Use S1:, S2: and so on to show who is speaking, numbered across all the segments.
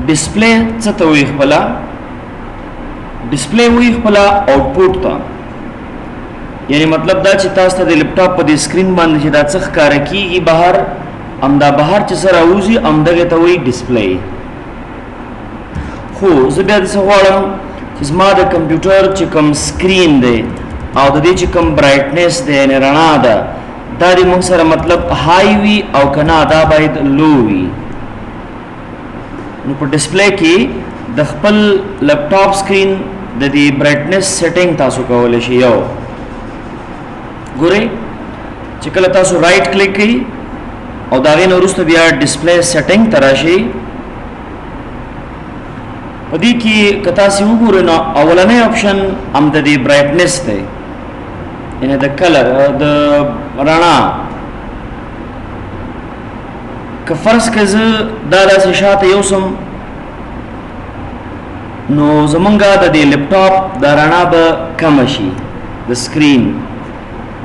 S1: ډسپلی څه ته وایي خپله ډسپلی وایي خپله آوټپوټ ته یعنی مطلب دا چې تاسو ته د لپټاپ په دې سکرین باندې چې دا څه ښکاره کېږي بهر همدا بهر چې څه راوځي همدغې ته وایي ډسپلی خو زه بیا داسې غواړم چې زما د کمپیوټر چې کوم سکرین دی او د دې چې کوم برایټنس دی یعنې رڼا ده دا د موږ سره مطلب های وي او که نه دا باید لو وي نو په ډسپلی کې د خپل لپټاپ سکرین د دې برایټنس سیټینګ تاسو کولی شئ یو ګورئ چې کله تاسو رائټ کلیک کړئ او د هغې نه وروسته بیا ډسپلی سیټینګ ته راشئ په دې کې که تاسې وګورئ نو اولنی اپشن هم د دې برایټنس دی یعنې د کلر د رڼا که فرض که زه دا داسې شاته یوسم نو زمونږ د دې لپټاپ دا رڼا به کمه شي د سکرین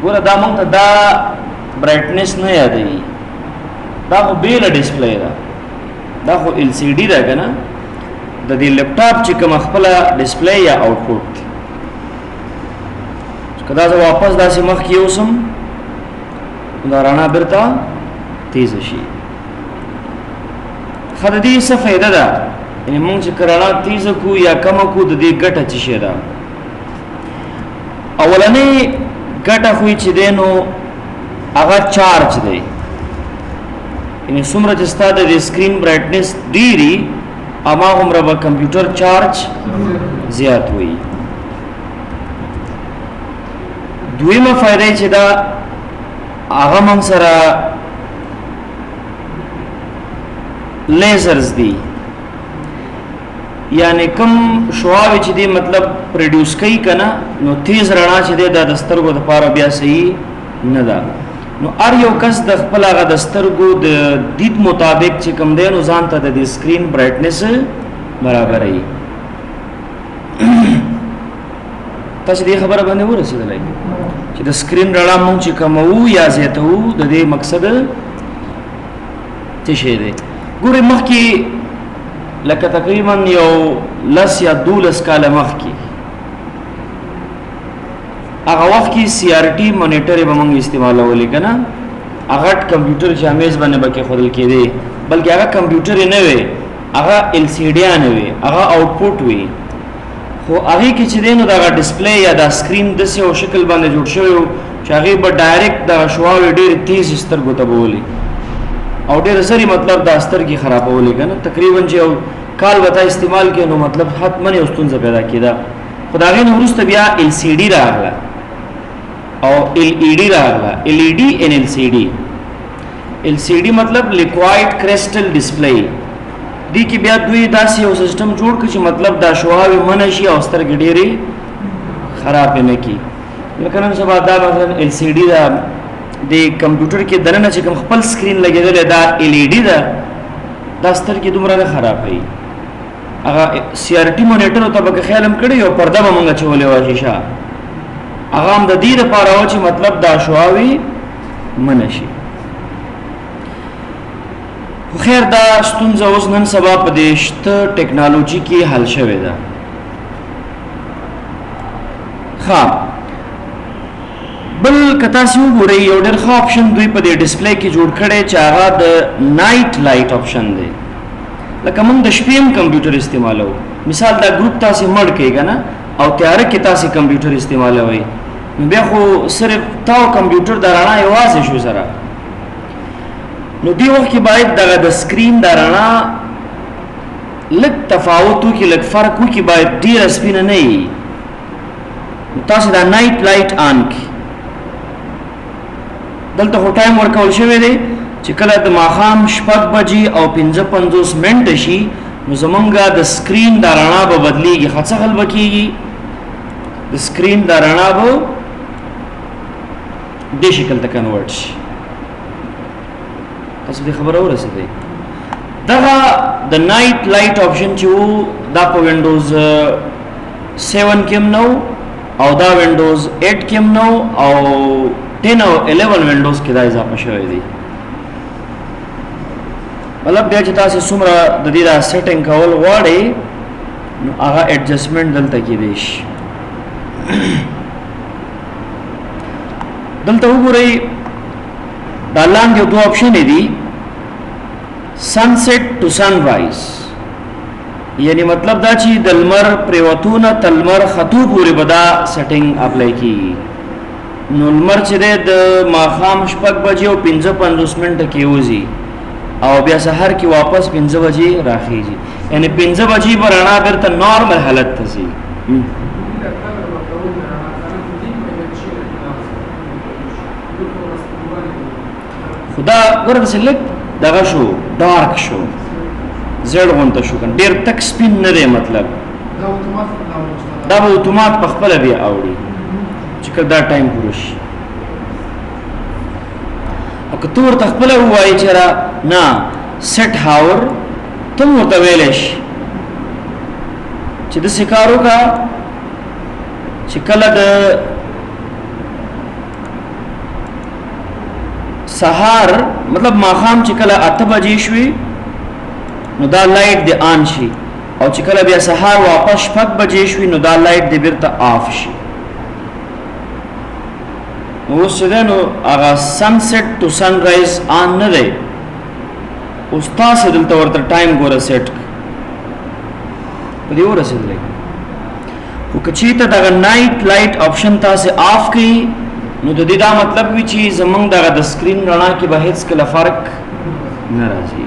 S1: ګوره دا مونږ ته دا برایټنس نه یادوي دا خو بیله ډسپلی ده دا خو ایل سی ډي ده که نه د دې لپټاپ چې کومه خپله ډسپلی یا آوټپوټ که دا زه واپس داسې مخکې یوسم دا رڼا بیرته تیزه شي ښه د دې څه فایده ده یعنې مونږ چې که رڼا تیزه کړو یا کمه کړو د دې ګټه څه شی ده اولنۍ ګټه خو چې دی نو هغه چارج دی یعنې څومره چې ستا د دې سکرین برایټنس ډېري هماغومره به کمپیوټر چارج زیات وي دویمه فایده چې دا هغه موږ سره لیزرز دي یعنی کم شعاوې چې دی مطلب پروډیوس کوي که نه نو تیز رڼا چې دی دا د سترګو دپاره بیا صحیح نه ده نو هر یو کس د خپل هغه د سترګو د دید مطابق چې کوم دی نو ځان ته د دې سکرین برایټنس برابروي تاسو دې خبره باندې ورسېدلی چې د سکرین رڼا مونږ چې کموو یا زیاتوو د دې مقصد څه شی دی ګورئ مخکې لکه تقریبا یو 10 یا 12 کاله مخکې هغه وخت کې سی آر ټي مانیټرې به موږ استعمالولې که نه هغه کمپیوټر چې همیز باندې به کېښودل کېدی بلکې هغه کمپیوټر یې نه وی هغه ایل سی ډیانې وي هغه آوټپوټ وي خو هغې کې چې دی نو د هغه ډسپلی یا دا سکرین داسې یو شکل باندې جوړ شوی و چې هغې به ډایرکټ دغه شعاوې ډېرې تیزې سترګو ته به ولي او ډېر زری مطلب دا سترګې خرابولې که نه تقریبا چې یو کال به تا استعمال کړې نو مطلب حتما یو ستونزه پیدا کېده خو د هغې نه وروسته بیا ایل سی ډي راغله او ایل ای ډي راغله ایل ای ډي ان ایل سی ډي ایل سی ډي مطلب لیکوایډ کرسټل ډسپلی دې کې بیا دوی داسې یو سیسټم جوړ کړي چې مطلب دا شعاوې منع شي او سترګې ډېرې خرابې نه کړي لکه نن سبا دا مثلا ایل سی ډي ده د کمپیوټر کې دننه چې کوم خپل سکرین لګېدلی دا ایل ای ډي ده دا سترګې دومره نه خرابوي هغه سی آر ټي مانیټرو ته به که خیال هم کړی یو پرده به مونږ اچولې وه شیشه هغه هم د دې دپاره و چې مطلب دا شعاوې منع شي خو خیر دا ستونزه اوس نن سبا په دې شته ټیکنالوژي کې حل شوې ده ښه بل که تاسې وګورئ یو ډېر ښه آپشن دوی په دې ډسپلی کې جوړ کړی چې هغه د نایټ لایټ آپشن دی لکه موږ د شپې هم کمپیوټر استعمالوو مثال دا ګروپ تاسې مړ کړئ که نه او تیاره کې تاسې کمپیوټر استعمالوئ نو بیا خو صرف تا او کمپیوټر د رڼا یوازې شو سره نو دې وخت کې باید دغه د سکرین د رڼا لږ تفاوت وکړي لږ فرق وکړي باید ډېره سپینه نه وي نو تاسې دا نایټ لایټ آن کړي دلته خو ټایم ورکول شوی دی چې کله د ماښام 6 بجې او 55 منټه شي نو زمونږ د سکرین دا رڼا به بدلیږي ښه څه حل به کېږي د سکرین دا رڼا به دې شکل ته کنورټ شي تاسو دې خبره ورسېدئ دغه د نایټ لایټ آپشن چې و دا په وینډوز 7 کې هم نه او دا وینډوز 8 کې هم نه او 10 او 11 وینډوز کې دا اضافه شوی دی مطلب بیا چې تاسو څومره د دې دا سیټینګ کول غواړئ نو هغه ایڈجسټمنټ دلته کې دی شي دلته وګورئ دا لاندې دوه آپشن دي سنسیټ ټو سن رایز یعنی مطلب دا چې د لمر پریوتونه تل لمر خطو پورې بدا سیټینګ اپلای کیږي نو لمر چې د ماښام 6 بجې او 55 منټه کې وځي او بیا سحر کې واپس 5 بجې راخیږي یعنی 5 بجې پر رڼا بیرته نارمل حالت ته ځي خدا ورته سلیک دغه شو ډارک شو زړ غونته شو کنه ډیر تک سپین نه دی مطلب دا به اتومات په خپل بیا اوړي چې کله دا ټایم پوره شي او که تور تخپل وایي چې را نه سیټ هاور تم ورته ویلې شي چې د سکارو کا چې کله د سحر مطلب ماخام چې کله 8 بجې شوي نو دا لایټ دی آن شي او چې کله بیا سحر واپس 6 بجې شوي نو دا لایټ دی بیرته آف شي اوس نو هغه سنسیټ ټو سن رایز آن نه دی اوس تاسو دلته ورته ټایم ګوره سیټ په دې ورسېدلې خو که چېرته دغه نایټ لایټ آپشن تاسو آف کړئ نو د دې دا مطلب وي چې زمونږ دغه د سکرین رڼا کې به هیڅ کله فرق نه راځي